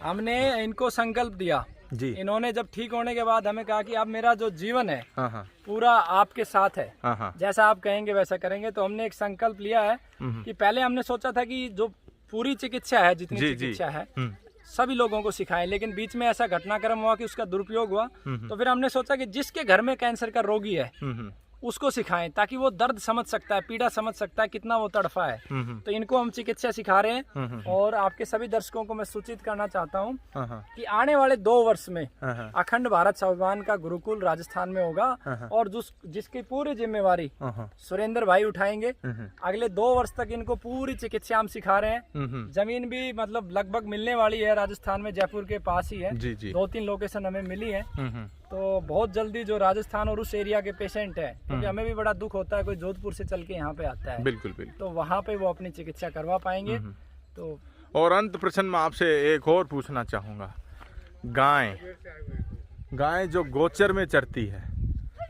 हमने इनको संकल्प दिया जी, इन्होंने जब ठीक होने के बाद हमें कहा कि अब मेरा जो जीवन है हाँ, पूरा आपके साथ है, हाँ, जैसा आप कहेंगे वैसा करेंगे। तो हमने एक संकल्प लिया है कि पहले हमने सोचा था कि जो पूरी चिकित्सा है, जितनी चिकित्सा है सभी लोगों को सिखाएं, लेकिन बीच में ऐसा घटनाक्रम हुआ कि उसका दुरुपयोग हुआ। तो फिर हमने सोचा कि जिसके घर में कैंसर का रोगी है उसको सिखाएं, ताकि वो दर्द समझ सकता है, पीड़ा समझ सकता है, कितना वो तड़फा है। तो इनको हम चिकित्सा सिखा रहे हैं और आपके सभी दर्शकों को मैं सूचित करना चाहता हूँ कि आने वाले 2 वर्ष में अखंड भारत स्वाभिमान का गुरुकुल राजस्थान में होगा और जिसकी पूरी जिम्मेवारी सुरेंद्र भाई उठाएंगे। अगले 2 वर्ष तक इनको पूरी चिकित्सा हम सिखा रहे हैं। जमीन भी मतलब लगभग मिलने वाली है, राजस्थान में जयपुर के पास ही है, 2-3 लोकेशन हमें मिली है। तो बहुत जल्दी जो राजस्थान और उस एरिया के पेशेंट है, क्योंकि हमें भी बड़ा दुख होता है कोई जोधपुर से चल के यहाँ पे आता है, बिल्कुल बिल्कुल, तो वहाँ पे वो अपनी चिकित्सा करवा पाएंगे। तो और अंत प्रश्न में आपसे एक और पूछना चाहूँगा, गाय जो गोचर में चरती है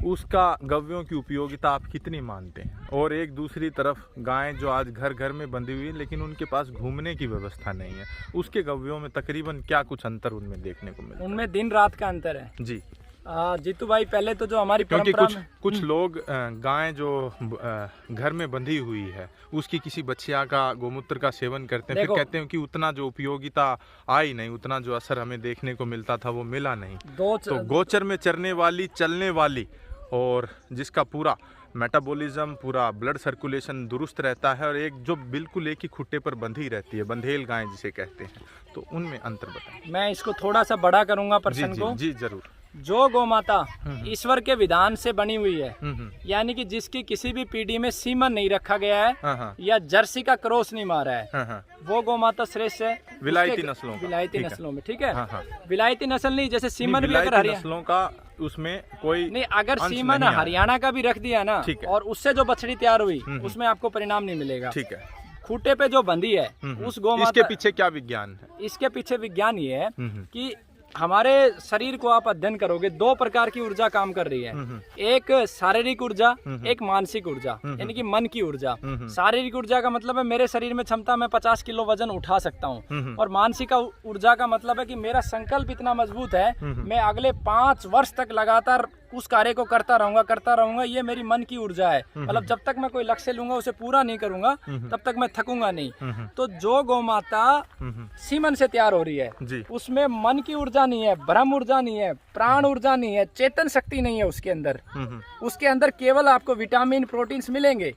उसका गव्यों की उपयोगिता आप कितनी मानते हैं? और एक दूसरी तरफ गाय जो आज घर घर में बंधी हुई है लेकिन उनके पास घूमने की व्यवस्था नहीं है, उसके गव्यों में तकरीबन क्या कुछ अंतर उनमें देखने को मिलता है? उनमें दिन रात का अंतर है जी। जीतू भाई, पहले तो जो हमारी क्योंकि परंपरा में कुछ लोग गाय जो घर में बंधी हुई है उसकी किसी बच्चिया का गोमूत्र का सेवन करते हैं, फिर कहते हैं कि उतना जो उपयोगिता आई नहीं, उतना जो असर हमें देखने को मिलता था वो मिला नहीं। तो गोचर में चरने वाली, चलने वाली और जिसका पूरा मेटाबॉलिज्म, पूरा ब्लड सर्कुलेशन दुरुस्त रहता है, और एक जो बिल्कुल एक ही खुट्टे पर बंधी रहती है, बंधेल गाय जिसे कहते हैं, तो उनमें अंतर बताएं। मैं इसको थोड़ा सा बड़ा करूंगा प्रश्न को। जी जरूर। जो गौमाता ईश्वर के विधान से बनी हुई है, यानी कि जिसकी किसी भी पीढ़ी में सीमन नहीं रखा गया है या जर्सी का क्रॉस नहीं मारा है, वो गौमाता श्रेष्ठ है विलायती नस्लों में। ठीक है, विलायती नस्ल नहीं, जैसे सीमन भी अगर नस्लों का उसमें कोई नहीं, अगर सीमन हरियाणा का भी रख दिया ना और उससे जो बछड़ी तैयार हुई उसमें आपको परिणाम नहीं मिलेगा। ठीक है, खूंटे पे जो बंधी है उस गौमाता, इसके पीछे क्या विज्ञान है? इसके पीछे विज्ञान ये है कि हमारे शरीर को आप अध्ययन करोगे, 2 प्रकार की ऊर्जा काम कर रही है। एक शारीरिक ऊर्जा, एक मानसिक ऊर्जा, यानी कि मन की ऊर्जा। शारीरिक ऊर्जा का मतलब है मेरे शरीर में क्षमता, मैं 50 किलो वजन उठा सकता हूँ, और मानसिक ऊर्जा का मतलब है कि मेरा संकल्प इतना मजबूत है, मैं अगले 5 वर्ष तक लगातार उस कार्य को करता रहूंगा। ये मेरी मन की ऊर्जा है, मतलब जब तक मैं कोई लक्ष्य लूंगा उसे पूरा नहीं करूंगा तब तक मैं थकूंगा नहीं। तो जो गौमाता सीमन से तैयार हो रही है उसमें मन की ऊर्जा नहीं है, ब्रह्म ऊर्जा नहीं है, प्राण ऊर्जा नहीं है, चेतन शक्ति नहीं है उसके अंदर। उसके अंदर केवल आपको विटामिन, प्रोटीन्स मिलेंगे।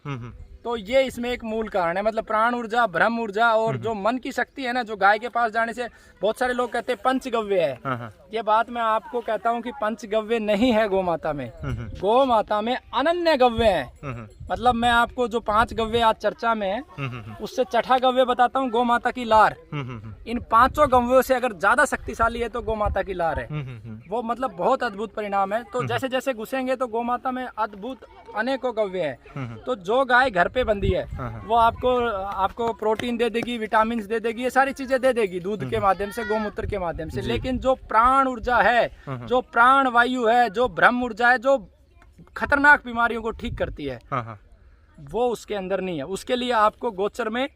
तो ये इसमें एक मूल कारण है, मतलब प्राण ऊर्जा, ब्रह्म ऊर्जा और जो मन की शक्ति है ना, जो गाय के पास जाने से बहुत सारे लोग कहते हैं पंचगव्य है। ये बात मैं आपको कहता हूँ कि पंचगव्य नहीं है गौ माता में। गौ माता में अनन्य गव्य है। मतलब मैं आपको जो 5 गव्य आज चर्चा में है उससे छठा गव्य बताता हूँ, गौ माता की लार। इन 5 गव्यों से अगर ज्यादा शक्तिशाली है तो गौ माता की लार है। वो मतलब बहुत अद्भुत परिणाम है। तो जैसे जैसे घुसेंगे तो गौ माता में अद्भुत अनेकों गव्य है। तो जो गाय घर पे बंधी है वो आपको प्रोटीन दे देगी, विटामिन दे देगी, ये सारी चीजें दे देगी दूध के माध्यम से, गोमूत्र के माध्यम से। लेकिन जो प्राण ऊर्जा है, जो प्राण वायु है, जो ब्रह्म ऊर्जा है, जो खतरनाक बीमारियों को ठीक करती है, वो उसके अंदर नहीं है। उसके लिए आपको गोचर में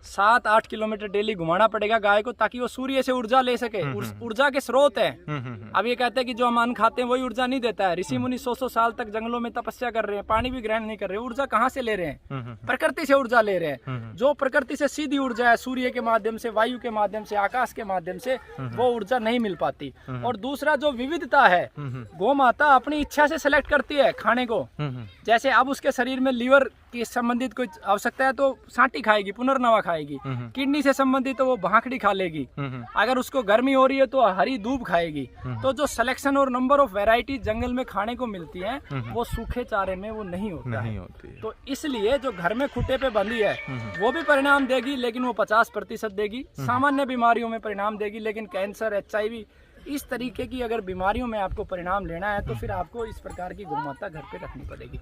7-8 किलोमीटर डेली घुमाना पड़ेगा गाय को, ताकि वो सूर्य से ऊर्जा ले सके। ऊर्जा के स्रोत है। अब ये कहते हैं कि जो हम अन्न खाते हैं वही ऊर्जा नहीं देता है। ऋषि मुनि 100 साल तक जंगलों में तपस्या कर रहे हैं, पानी भी ग्रहण नहीं कर रहे, ऊर्जा कहाँ से ले रहे हैं? प्रकृति से ऊर्जा ले रहे हैं। जो प्रकृति से सीधी ऊर्जा है, सूर्य के माध्यम से, वायु के माध्यम से, आकाश के माध्यम से, वो ऊर्जा नहीं मिल पाती। और दूसरा जो विविधता है, गौ माता अपनी इच्छा से सिलेक्ट करती है खाने को। जैसे अब उसके शरीर में लीवर की संबंधित कोई आवश्यकता है तो सांटी खाएगी, पुनर्नवा खाएगी। किडनी से संबंधित तो वो भाखड़ी खा लेगी। अगर उसको गर्मी हो रही है तो हरी दूब खाएगी। तो जो सिलेक्शन और नंबर ऑफ वैरायटी जंगल में खाने को मिलती है वो सूखे चारे में वो नहीं होता है। तो इसलिए जो घर में खुट्टे पे बंधी है वो भी परिणाम देगी, लेकिन वो 50% देगी। सामान्य बीमारियों में परिणाम देगी, लेकिन कैंसर, HIV, इस तरीके की अगर बीमारियों में आपको परिणाम लेना है तो फिर आपको इस प्रकार की गौ माता घर पे रखनी पड़ेगी।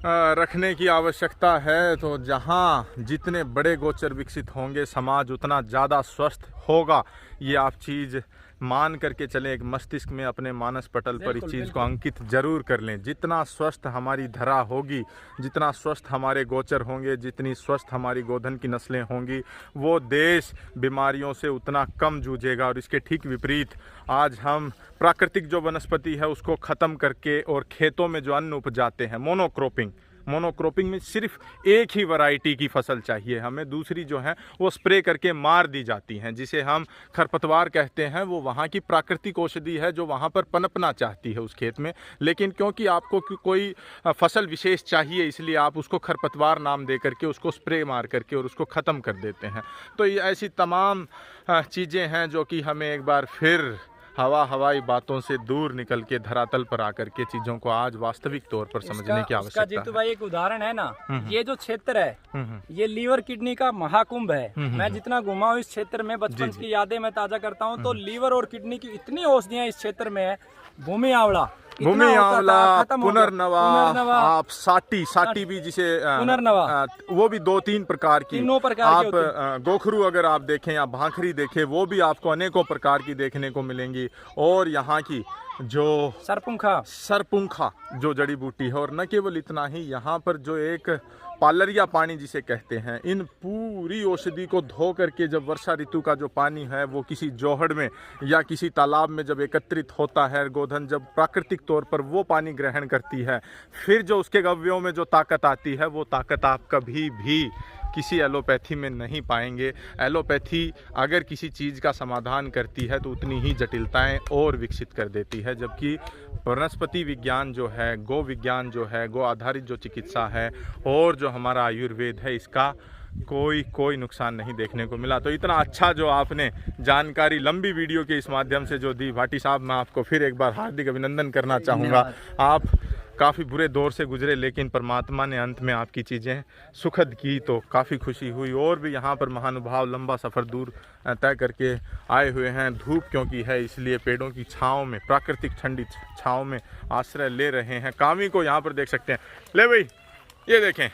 रखने की आवश्यकता है। तो जहाँ जितने बड़े गोचर विकसित होंगे समाज उतना ज़्यादा स्वस्थ होगा। ये आप चीज़ मान करके चलें, एक मस्तिष्क में अपने मानस पटल पर इस चीज़ को अंकित जरूर कर लें। जितना स्वस्थ हमारी धरा होगी, जितना स्वस्थ हमारे गोचर होंगे, जितनी स्वस्थ हमारी गोधन की नस्लें होंगी, वो देश बीमारियों से उतना कम जूझेगा। और इसके ठीक विपरीत आज हम प्राकृतिक जो वनस्पति है उसको ख़त्म करके और खेतों में जो अन्न उपजाते हैं, मोनोक्रॉपिंग में सिर्फ एक ही वैरायटी की फसल चाहिए हमें, दूसरी जो है वो स्प्रे करके मार दी जाती हैं, जिसे हम खरपतवार कहते हैं। वो वहाँ की प्राकृतिक औषधि है जो वहाँ पर पनपना चाहती है उस खेत में, लेकिन क्योंकि आपको कोई फसल विशेष चाहिए इसलिए आप उसको खरपतवार नाम दे करके उसको स्प्रे मार करके और उसको ख़त्म कर देते हैं। तो ये ऐसी तमाम चीज़ें हैं जो कि हमें एक बार फिर हवाई बातों से दूर निकल के धरातल पर आकर के चीजों को आज वास्तविक तौर पर समझने की आवश्यकता है। जीतू भाई एक उदाहरण है ना, ये जो क्षेत्र है ये लीवर किडनी का महाकुंभ है। मैं जितना घुमा हूँ इस क्षेत्र में, बचपन की यादें मैं ताजा करता हूँ, तो लीवर और किडनी की इतनी औषधियाँ इस क्षेत्र में है। भूमि आंवला, पुनर्नवा, आप साटी भी जिसे पुनर्नवा, वो भी 2-3 प्रकार की, तीनों प्रकार आप गोखरू अगर आप देखें या भांखरी देखें वो भी आपको अनेकों प्रकार की देखने को मिलेंगी। और यहाँ की जो सरपुंखा जो जड़ी बूटी है, और न केवल इतना ही, यहाँ पर जो एक पालरिया पानी जिसे कहते हैं, इन पूरी औषधि को धो करके जब वर्षा ऋतु का जो पानी है वो किसी जोहड़ में या किसी तालाब में जब एकत्रित होता है, गोधन जब प्राकृतिक तौर पर वो पानी ग्रहण करती है, फिर जो उसके गव्यों में जो ताकत आती है वो ताकत आप कभी भी किसी एलोपैथी में नहीं पाएंगे। एलोपैथी अगर किसी चीज़ का समाधान करती है तो उतनी ही जटिलताएं और विकसित कर देती है, जबकि वनस्पति विज्ञान जो है, गो विज्ञान जो है, गो आधारित जो चिकित्सा है और जो हमारा आयुर्वेद है, इसका कोई नुकसान नहीं देखने को मिला। तो इतना अच्छा जो आपने जानकारी लंबी वीडियो के इस माध्यम से जो दी, भाटी साहब मैं आपको फिर एक बार हार्दिक अभिनंदन करना चाहूँगा। आप काफ़ी बुरे दौर से गुजरे लेकिन परमात्मा ने अंत में आपकी चीज़ें सुखद की, तो काफ़ी खुशी हुई। और भी यहाँ पर महानुभाव लंबा सफ़र दूर तय करके आए हुए हैं। धूप क्योंकि है इसलिए पेड़ों की छाँव में, प्राकृतिक ठंडी छाँव में आश्रय ले रहे हैं। कामी को यहाँ पर देख सकते हैं। ले भाई, ये देखें,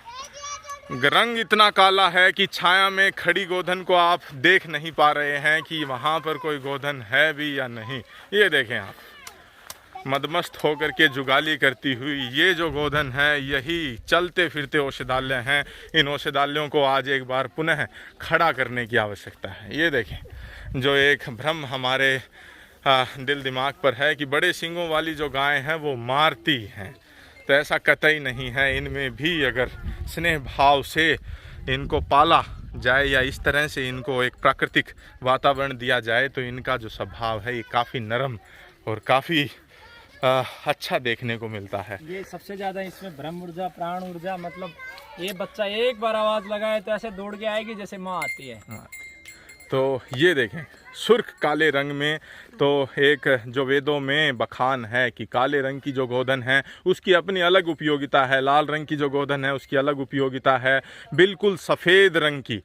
रंग इतना काला है कि छाया में खड़ी गोधन को आप देख नहीं पा रहे हैं कि वहाँ पर कोई गोधन है भी या नहीं। ये देखें आप, मदमस्त होकर के जुगाली करती हुई ये जो गोधन है, यही चलते फिरते औषधालय हैं। इन औषधालयों को आज एक बार पुनः खड़ा करने की आवश्यकता है। ये देखें, जो एक भ्रम हमारे दिल दिमाग पर है कि बड़े सींगों वाली जो गायें हैं वो मारती हैं, तो ऐसा कतई नहीं है। इनमें भी अगर स्नेह भाव से इनको पाला जाए या इस तरह से इनको एक प्राकृतिक वातावरण दिया जाए तो इनका जो स्वभाव है ये काफ़ी नरम और काफ़ी अच्छा देखने को मिलता है। ये सबसे ज़्यादा इसमें ब्रह्म ऊर्जा, प्राण ऊर्जा, मतलब ये बच्चा एक बार आवाज़ लगाए तो ऐसे दौड़ के आएगी जैसे माँ आती है। तो ये देखें, सुर्ख काले रंग में, तो एक जो वेदों में बखान है कि काले रंग की जो गोधन है उसकी अपनी अलग उपयोगिता है, लाल रंग की जो गोधन है उसकी अलग उपयोगिता है, बिल्कुल सफ़ेद रंग की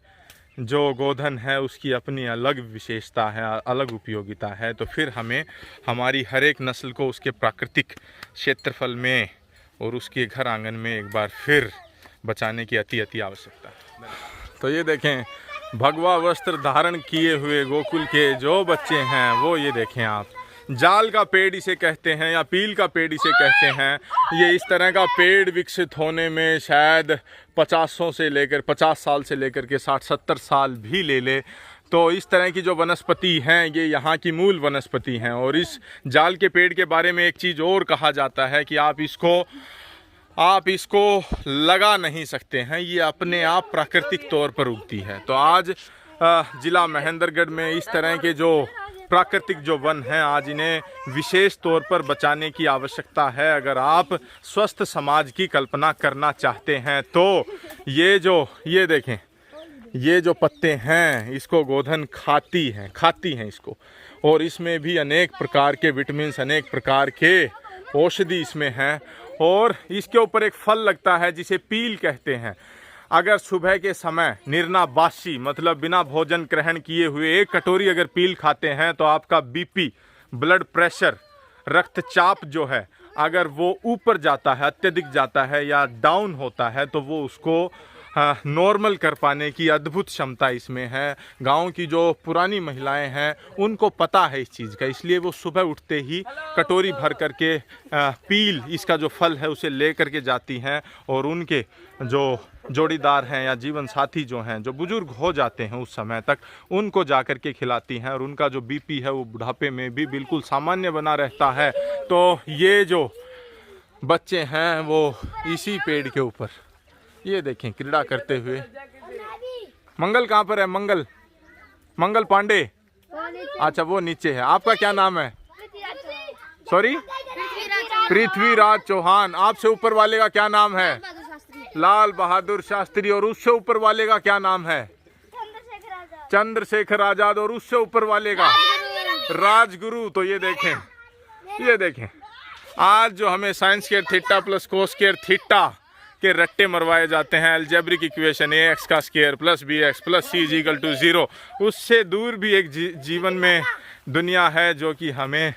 जो गोधन है उसकी अपनी अलग विशेषता है, अलग उपयोगिता है। तो फिर हमें हमारी हर एक नस्ल को उसके प्राकृतिक क्षेत्रफल में और उसके घर आंगन में एक बार फिर बचाने की अति आवश्यकता है। तो ये देखें, भगवा वस्त्र धारण किए हुए गोकुल के जो बच्चे हैं वो ये देखें आप, जाल का पेड़ इसे कहते हैं या पील का पेड़ इसे कहते हैं। ये इस तरह का पेड़ विकसित होने में शायद 50 साल से लेकर के 60-70 साल भी ले ले। तो इस तरह की जो वनस्पति हैं ये यहाँ की मूल वनस्पति हैं। और इस जाल के पेड़ के बारे में एक चीज़ और कहा जाता है कि आप इसको लगा नहीं सकते हैं, ये अपने आप प्राकृतिक तौर पर उगती है। तो आज ज़िला महेंद्रगढ़ में इस तरह के जो प्राकृतिक जो वन हैं, आज इन्हें विशेष तौर पर बचाने की आवश्यकता है। अगर आप स्वस्थ समाज की कल्पना करना चाहते हैं तो ये देखें, ये जो पत्ते हैं इसको गोधन खाती हैं इसको, और इसमें भी अनेक प्रकार के विटामिन, अनेक प्रकार के औषधि इसमें हैं। और इसके ऊपर एक फल लगता है जिसे पील कहते हैं। अगर सुबह के समय निर्नाबासी, मतलब बिना भोजन ग्रहण किए हुए 1 कटोरी अगर पील खाते हैं तो आपका बीपी, ब्लड प्रेशर, रक्तचाप जो है अगर वो ऊपर जाता है, अत्यधिक जाता है या डाउन होता है, तो वो उसको नॉर्मल कर पाने की अद्भुत क्षमता इसमें है। गांव की जो पुरानी महिलाएं हैं उनको पता है इस चीज़ का, इसलिए वो सुबह उठते ही कटोरी भर करके पील, इसका जो फल है उसे ले करके जाती हैं और उनके जो जोड़ीदार हैं या जीवन साथी जो हैं, जो बुजुर्ग हो जाते हैं उस समय तक, उनको जा कर के खिलाती हैं और उनका जो बीपी है वो बुढ़ापे में भी बिल्कुल सामान्य बना रहता है। तो ये जो बच्चे हैं वो इसी पेड़ के ऊपर, ये देखें, क्रीड़ा करते हुए। मंगल कहाँ पर है? मंगल, मंगल पांडे, अच्छा वो नीचे है। आपका क्या नाम है? सॉरी, पृथ्वीराज चौहान। आपसे ऊपर वाले का क्या नाम है? लाल बहादुर शास्त्री। और उससे ऊपर वाले का क्या नाम है? चंद्रशेखर आजाद। और उससे ऊपर वाले का राजगुरु। तो ये देखें, ये देखें, आज जो हमें sine square theta plus cos square theta के रट्टे मरवाए जाते हैं, अलजेब्रिक इक्वेशन ax का स्क्वायर प्लस bx प्लस c इज इक्वल टू 0, उससे दूर भी एक जीवन में दुनिया है जो कि हमें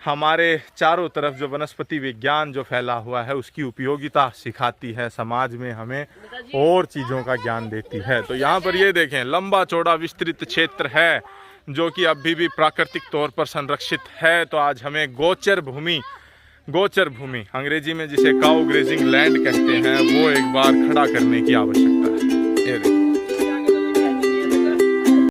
हमारे चारों तरफ जो वनस्पति विज्ञान जो फैला हुआ है उसकी उपयोगिता सिखाती है, समाज में हमें और चीज़ों का ज्ञान देती है। तो यहाँ पर ये देखें, लंबा चौड़ा विस्तृत क्षेत्र है जो कि अभी भी प्राकृतिक तौर पर संरक्षित है। तो आज हमें गोचर भूमि, गोचर भूमि अंग्रेजी में जिसे काउ ग्रेजिंग लैंड कहते हैं, वो एक बार खड़ा करने की आवश्यकता है।